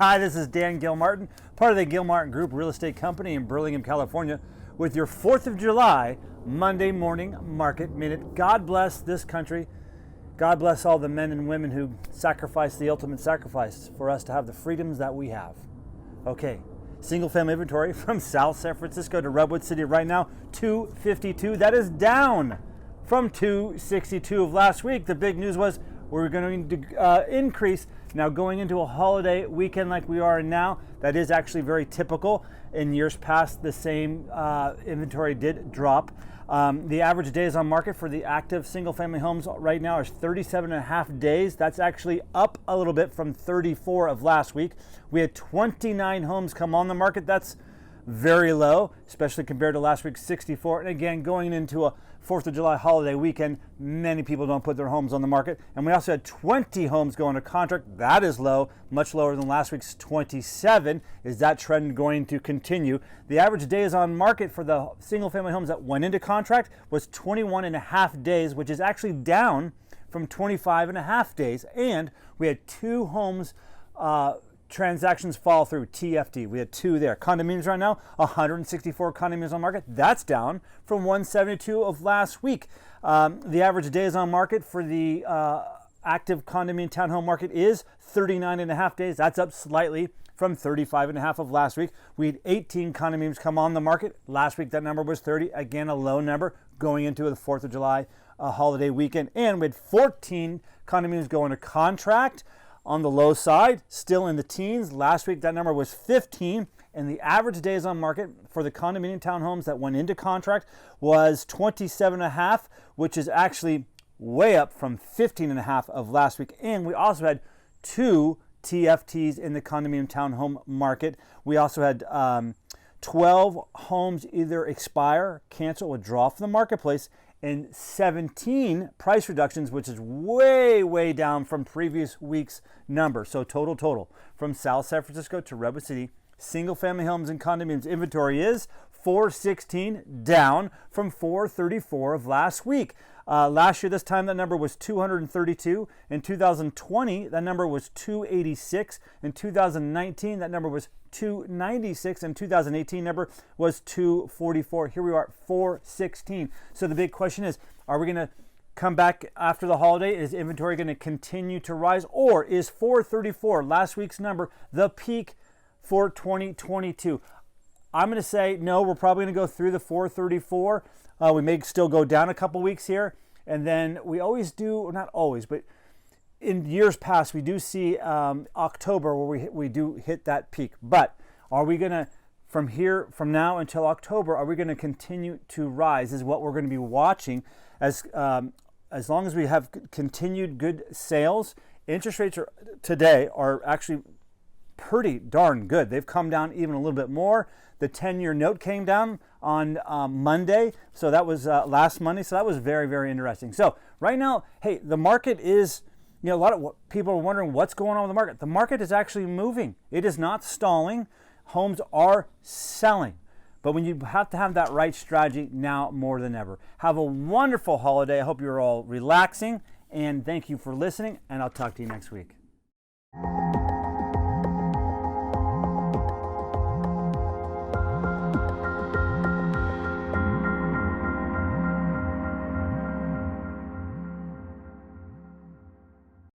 Hi, this is Dan Gilmartin, part of the Gilmartin Group Real Estate Company in Burlingame, California, with your 4th of July Monday morning market minute. God bless this country. God bless all the men and women who sacrificed the ultimate sacrifice for us to have the freedoms that we have. Okay, single family inventory from South San Francisco to Redwood City right now, 252. That is down from 262 of last week. The big news was we're going to increase. Now going into a holiday weekend like we are in now, that is actually very typical. In years past, the same inventory did drop. The average days on market for the active single family homes right now is 37 and a half days. That's actually up a little bit from 34 of last week. We had 29 homes come on the market. That's very low, especially compared to last week's 64. And again, going into a 4th of July holiday weekend, many people don't put their homes on the market. And we also had 20 homes go into contract. That is low, much lower than last week's 27. Is that trend going to continue? The average days on market for the single family homes that went into contract was 21 and a half days, which is actually down from 25 and a half days. And we had 2 homes transactions fall through, TFT. We had 2 there. Condominiums right now, 164 condominiums on market. That's down from 172 of last week. The average days on market for the active condominium townhome market is 39 and a half days. That's up slightly from 35 and a half of last week. We had 18 condominiums come on the market. Last week that number was 30. Again, a low number going into the 4th of July holiday weekend. And we had 14 condominiums go into contract. On the low side, still in the teens. Last week, that number was 15, and the average days on market for the condominium townhomes that went into contract was 27 and a half, which is actually way up from 15 and a half of last week. And we also had 2 TFTs in the condominium townhome market. We also had 12 homes either expire, cancel, withdraw from the marketplace, and 17 price reductions, which is way down from previous week's number. So total from South San Francisco to Redwood City, single family homes and condominiums inventory is 416, down from 434 of last week. Last year, this time, that number was 232. In 2020, that number was 286. In 2019, that number was 296. In 2018, number was 244. Here we are at 416. So the big question is, are we going to come back after the holiday? Is inventory going to continue to rise? Or is 434, last week's number, the peak for 2022? I'm going to say no, we're probably going to go through the 434. We may still go down a couple weeks here. And then we always do, not always, but in years past, we do see October where we do hit that peak. But are we going to, from now until October, are we going to continue to rise is what we're going to be watching. As long as we have continued good sales, interest rates today are actually pretty darn good. They've come down even a little bit more. The 10-year note came down on Monday, so that was last Monday, so that was very interesting. So right now, hey, the market is, a lot of people are wondering what's going on with the market. The market is actually moving. It is not stalling. Homes are selling. But when you have to have that right strategy now more than ever. Have a wonderful holiday. I hope you're all relaxing, and thank you for listening, and I'll talk to you next week.